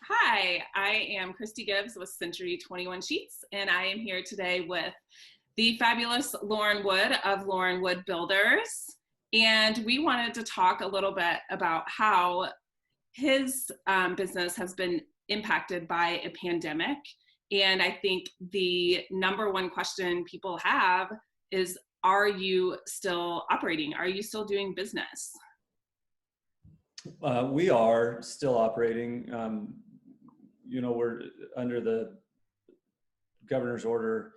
Hi, I am Christy Gibbs with Century 21 Sheets, and I am here today with the fabulous Loren Wood of Loren Wood Builders. And we wanted to talk a little bit about how his business has been impacted by a pandemic. And I think the number one question people have is, are you still operating? Are you still doing business? We are still operating. We're under the governor's order.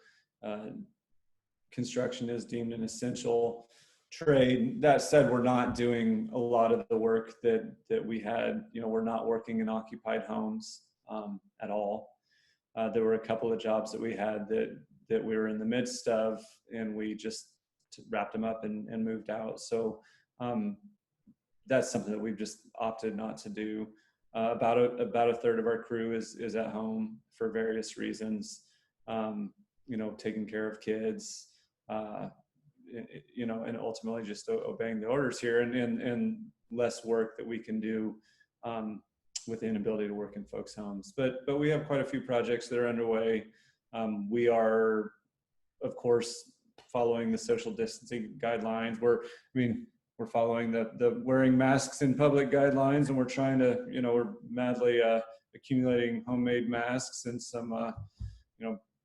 Construction is deemed an essential trade. That said, we're not doing a lot of the work that we had. We're not working in occupied homes at all. There were a couple of jobs that we had that we were in the midst of, and we just wrapped them up and moved out. So that's something that we've just opted not to do. About a third of our crew is at home for various reasons. Taking care of kids, and ultimately just obeying the orders here, and less work that we can do with the inability to work in folks' homes. But we have quite a few projects that are underway. We are, of course, following the social distancing guidelines. We're following the wearing masks in public guidelines, and we're trying to, we're madly accumulating homemade masks and some,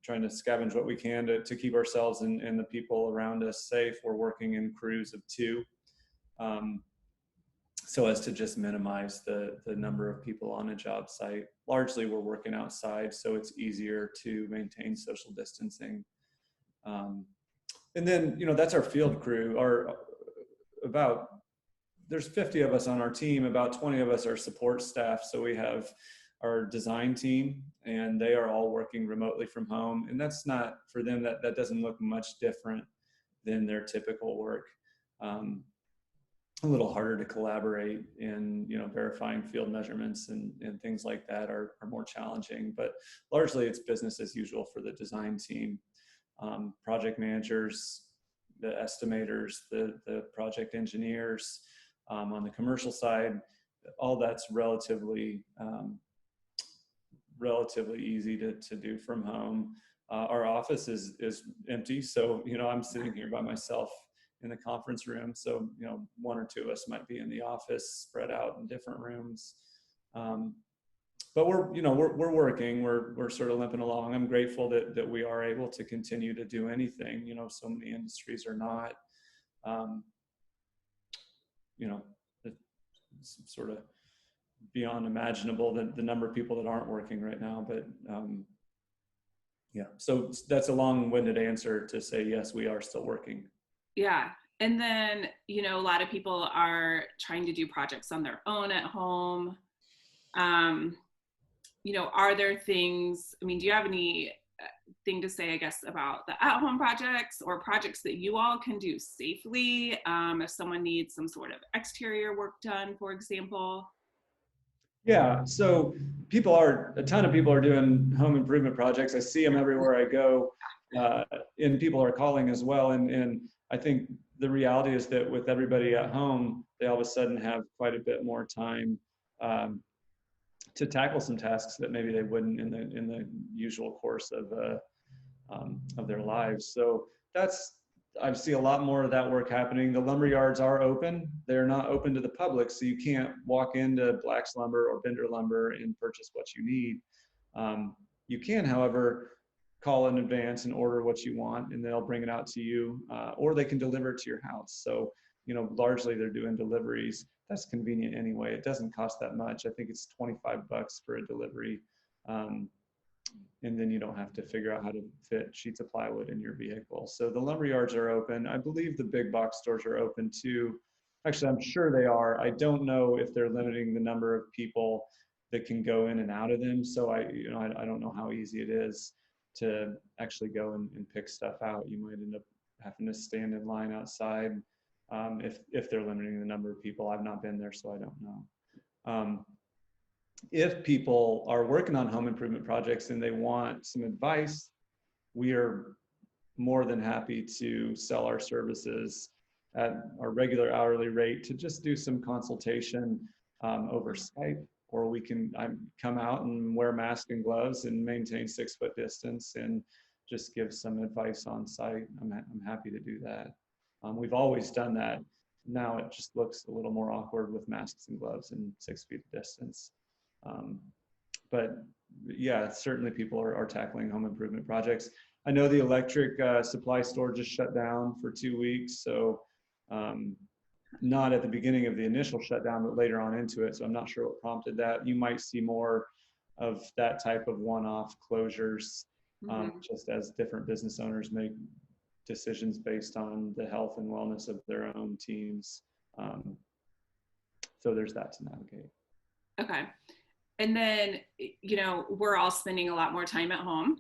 trying to scavenge what we can to keep ourselves and the people around us safe. We're working in crews of 2, so as to just minimize the number of people on a job site. Largely, we're working outside, so it's easier to maintain social distancing. And then, that's our field crew. There's 50 of us on our team, about 20 of us are support staff. So we have our design team, and they are all working remotely from home. And that's not, for them, that doesn't look much different than their typical work. A little harder to collaborate, and verifying field measurements and things like that are more challenging, but largely it's business as usual for the design team. Project managers, the estimators, the project engineers, on the commercial side, all that's relatively easy to do from home. Our office is empty, so I'm sitting here by myself in the conference room. So 1 or 2 of us might be in the office, spread out in different rooms. But we're working. We're sort of limping along. I'm grateful that we are able to continue to do anything. So many industries are not. It's sort of beyond imaginable the number of people that aren't working right now. But yeah, so that's a long-winded answer to say yes, we are still working. Yeah. And then, a lot of people are trying to do projects on their own at home. Are there things, do you have any thing to say, I guess, about the at-home projects or projects that you all can do safely if someone needs some sort of exterior work done, for example? Yeah, so a ton of people are doing home improvement projects. I see them everywhere I go, and people are calling as well. And I think the reality is that with everybody at home, they all of a sudden have quite a bit more time to tackle some tasks that maybe they wouldn't in the usual course of their lives. So I see a lot more of that work happening. The lumber yards are open. They're not open to the public, so you can't walk into Black's Lumber or Bender Lumber and purchase what you need. You can, however, call in advance and order what you want, and they'll bring it out to you, or they can deliver it to your house. So, largely they're doing deliveries. That's convenient anyway. It doesn't cost that much. I think it's $25 for a delivery. And then you don't have to figure out how to fit sheets of plywood in your vehicle. So the lumber yards are open. I believe the big box stores are open too. Actually, I'm sure they are. I don't know if they're limiting the number of people that can go in and out of them. So I don't know how easy it is to actually go and pick stuff out. You might end up having to stand in line outside if they're limiting the number of people. I've not been there, so I don't know. If people are working on home improvement projects and they want some advice, we are more than happy to sell our services at our regular hourly rate to just do some consultation over Skype or we can come out and wear masks and gloves and maintain 6-foot distance and just give some advice on site. I'm happy to do that. We've always done that. Now it just looks a little more awkward with masks and gloves and 6 feet of distance. But yeah, certainly people are tackling home improvement projects. I know the electric supply store just shut down for 2 weeks. So not at the beginning of the initial shutdown, but later on into it. So I'm not sure what prompted that. You might see more of that type of one-off closures, just as different business owners make decisions based on the health and wellness of their own teams. So there's that to navigate. Okay. And then, you know, we're all spending a lot more time at home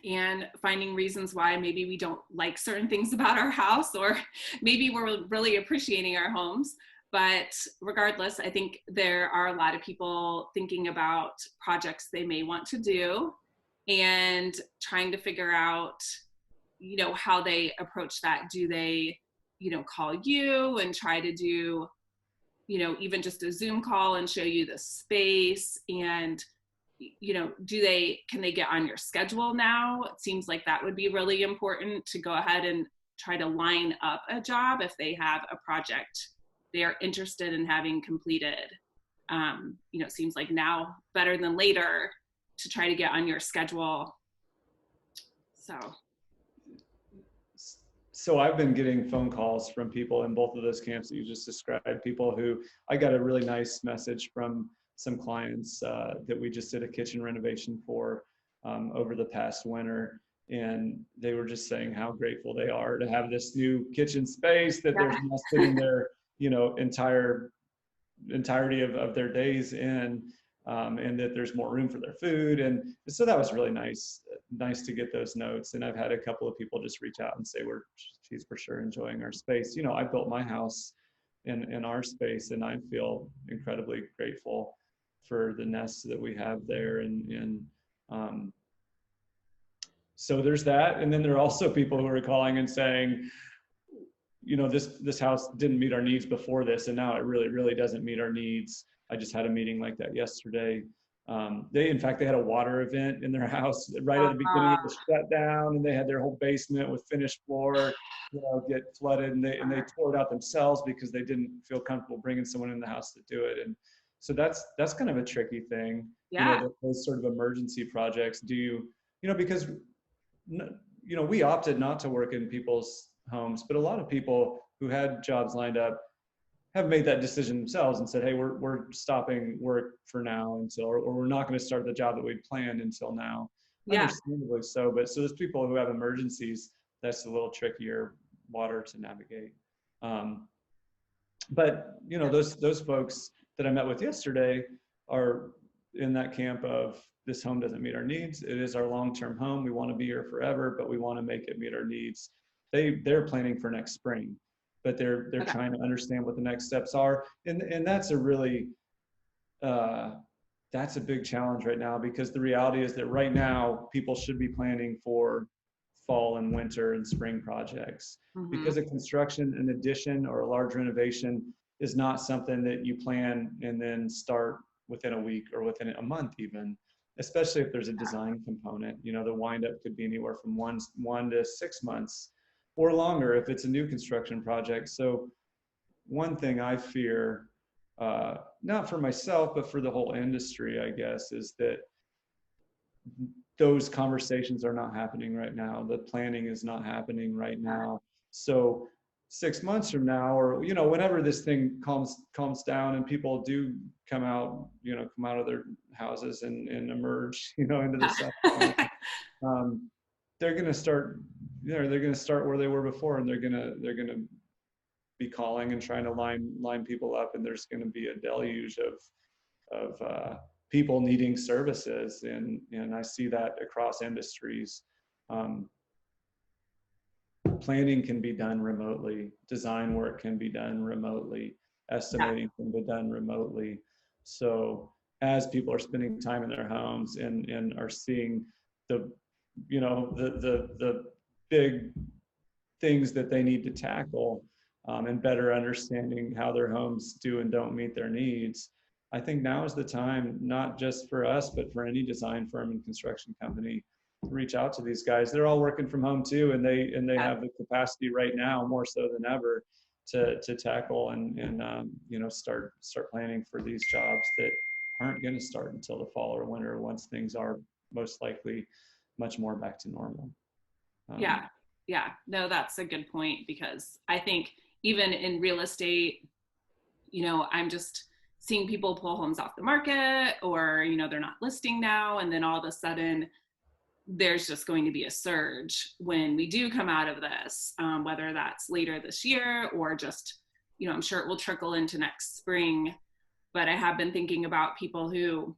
and finding reasons why maybe we don't like certain things about our house, or maybe we're really appreciating our homes. But regardless, I think there are a lot of people thinking about projects they may want to do and trying to figure out, you know, how they approach that. Do they, you know, call you and try to do, you know, even just a Zoom call and show you the space? And, you know, can they get on your schedule now? It seems like that would be really important, to go ahead and try to line up a job if they have a project they are interested in having completed. You know, it seems like now better than later to try to get on your schedule. So I've been getting phone calls from people in both of those camps that you just described. People who, I got a really nice message from some clients that we just did a kitchen renovation for over the past winter. And they were just saying how grateful they are to have this new kitchen space that they're now spending their, you know, entirety of their days in, and that there's more room for their food. And so that was really nice to get those notes. And I've had a couple of people just reach out and say, she's for sure enjoying our space. You know, I built my house in our space, and I feel incredibly grateful for the nest that we have there. And so there's that. And then there are also people who are calling and saying, you know, this house didn't meet our needs before this, and now it really, really doesn't meet our needs. I just had a meeting like that yesterday. In fact, they had a water event in their house right at the beginning of the shutdown, and they had their whole basement with finished floor, you know, get flooded, and they tore it out themselves because they didn't feel comfortable bringing someone in the house to do it. And so that's kind of a tricky thing. Yeah. You know, those sort of emergency projects. Because you know, we opted not to work in people's homes, but a lot of people who had jobs lined up have made that decision themselves and said, hey, we're stopping work for now or we're not going to start the job that we'd planned until now. Yeah. Understandably so. But so there's people who have emergencies, that's a little trickier water to navigate. But you know, those folks that I met with yesterday are in that camp of, this home doesn't meet our needs. It is our long-term home. We want to be here forever, but we want to make it meet our needs. They're planning for next spring, but they're trying to understand what the next steps are. And that's a really, that's a big challenge right now, because the reality is that right now people should be planning for fall and winter and spring projects, because a construction, an addition, or a large renovation is not something that you plan and then start within a week or within a month even, especially if there's a design component. You know, the windup could be anywhere from one to 6 months or longer if it's a new construction project. So one thing I fear, not for myself, but for the whole industry, I guess, is that those conversations are not happening right now. The planning is not happening right now. So 6 months from now, or, you know, whenever this thing calms down and people do come out of their houses and emerge, you know, into the sun, they're going to start, they're going to start where they were before, and they're going to be calling and trying to line people up, and there's going to be a deluge of people needing services, and I see that across industries. Planning can be done remotely, design work can be done remotely, estimating can be done remotely. So as people are spending time in their homes and are seeing the big things that they need to tackle, and better understanding how their homes do and don't meet their needs, I think now is the time, not just for us, but for any design firm and construction company, to reach out to these guys. They're all working from home too, and they have the capacity right now more so than ever to tackle and start planning for these jobs that aren't going to start until the fall or winter, once things are most likely much more back to normal. Yeah. No, that's a good point, because I think even in real estate, I'm just seeing people pull homes off the market, or, they're not listing now. And then all of a sudden there's just going to be a surge when we do come out of this, whether that's later this year or just, I'm sure it will trickle into next spring. But I have been thinking about people who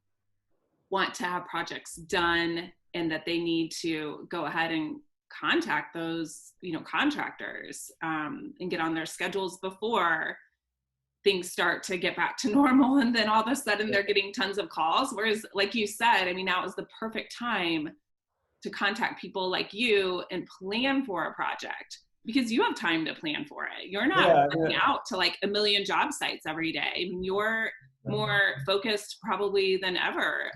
want to have projects done, and that they need to go ahead and contact those, contractors, and get on their schedules before things start to get back to normal. And then all of a sudden they're getting tons of calls. Whereas, like you said, I mean, now is the perfect time to contact people like you and plan for a project, because you have time to plan for it. You're not running out to like a million job sites every day. I mean, you're more focused probably than ever,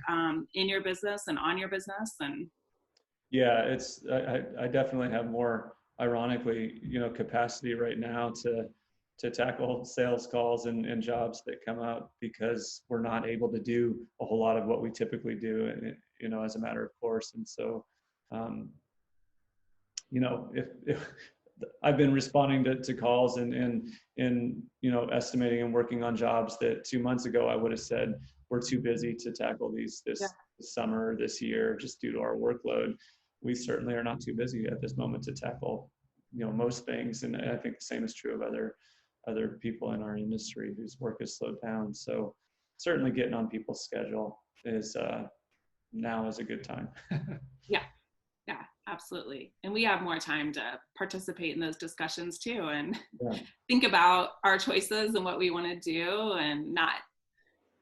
in your business and on your business. And yeah, I definitely have more, ironically, capacity right now to tackle sales calls and jobs that come up, because we're not able to do a whole lot of what we typically do, as a matter of course. And so, if I've been responding to calls and estimating and working on jobs that 2 months ago I would have said we're too busy to tackle this summer, this year, just due to our workload. We certainly are not too busy at this moment to tackle most things, and I think the same is true of other people in our industry whose work has slowed down. So certainly getting on people's schedule is now is a good time. Yeah, absolutely. And we have more time to participate in those discussions too, and think about our choices and what we want to do, and not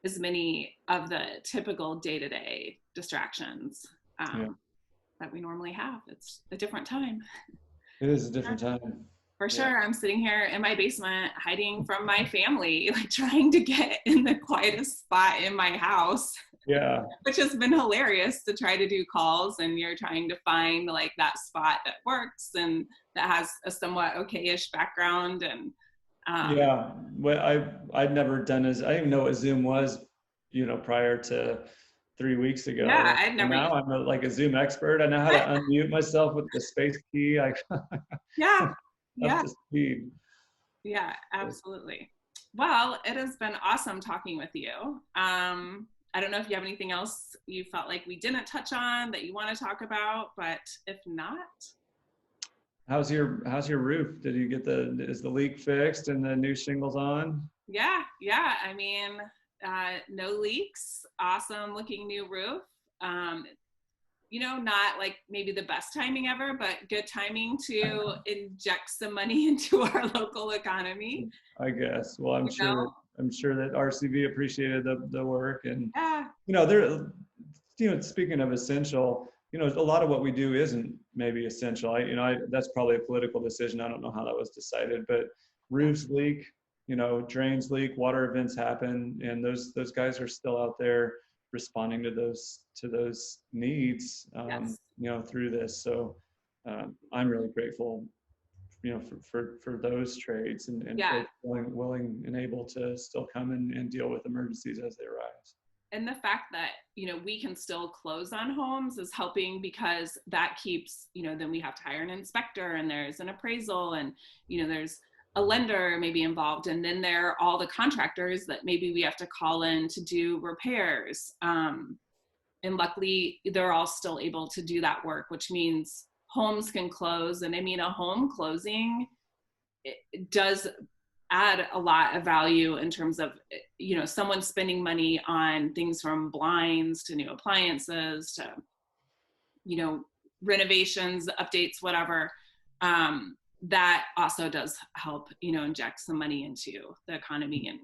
as many of the typical day-to-day distractions that we normally have. It's a different time. It is a different time. For sure. I'm sitting here in my basement hiding from my family, like trying to get in the quietest spot in my house. Yeah. Which has been hilarious to try to do calls, and you're trying to find like that spot that works and that has a somewhat okay-ish background. And well, I'd never done I didn't even know what Zoom was, prior to 3 weeks ago. Yeah, I'd never. Now I'm like a Zoom expert. I know how to unmute myself with the space key. Up to speed. Yeah, absolutely. Well, it has been awesome talking with you. I don't know if you have anything else you felt like we didn't touch on that you want to talk about, but if not. How's your roof? Did you get is the leak fixed and the new shingles on? Yeah. I mean, no leaks, awesome looking new roof. Not like maybe the best timing ever, but good timing to inject some money into our local economy, I guess. Well, I'm sure that RCV appreciated the work, and speaking of essential, a lot of what we do isn't maybe essential. That's probably a political decision. I don't know how that was decided, but roofs leak, drains leak, water events happen, and those guys are still out there responding to those needs, through this. So I'm really grateful, for those trades and willing and able to still come and deal with emergencies as they arise. And the fact that, we can still close on homes is helping, because that keeps, then we have to hire an inspector, and there's an appraisal, and, there's a lender maybe involved, and then there are all the contractors that maybe we have to call in to do repairs. And luckily they're all still able to do that work, which means homes can close. And I mean, a home closing, it does add a lot of value in terms of, someone spending money on things from blinds to new appliances to, renovations, updates, whatever. That also does help, inject some money into the economy. And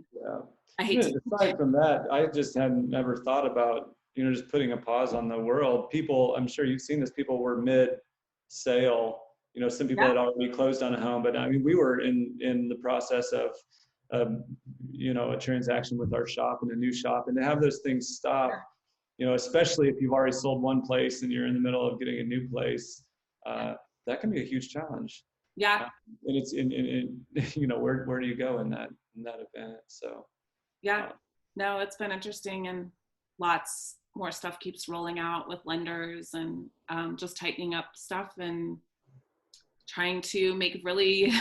I hate aside from that, I just had never thought about, just putting a pause on the world. People, I'm sure you've seen this, people were mid-sale, some people had already closed on a home, but I mean, we were in the process of you know, a transaction with our shop and a new shop, and to have those things stop, you know, especially if you've already sold one place and you're in the middle of getting a new place, that can be a huge challenge. Yeah. And it's in you know, where do you go in that event? So Yeah. No, it's been interesting, and lots more stuff keeps rolling out with lenders, and just tightening up stuff and trying to make really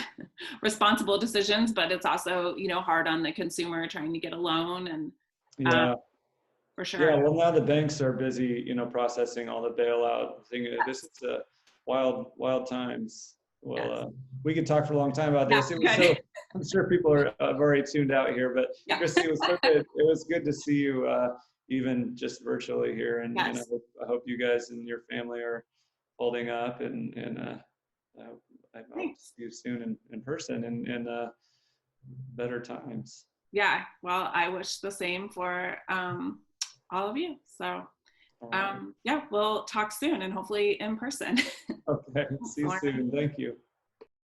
responsible decisions, but it's also, you know, hard on the consumer trying to get a loan, and yeah. for sure. Yeah, well, now the banks are busy, you know, processing all the bailout thing. This is a wild times. Well, Yes. we could talk for a long time about Yeah, this. It was good. so, I'm sure people are have already tuned out here, but Yeah. Christy, it was so good. It was good to see you, even just virtually here. And I Yes. hope you guys and your family are holding up, and I hope to Thanks. see you soon in person and better times. Yeah. Well, I wish the same for all of you. So All right. yeah, we'll talk soon, and hopefully in person. Okay. See you Lauren. soon. Thank you.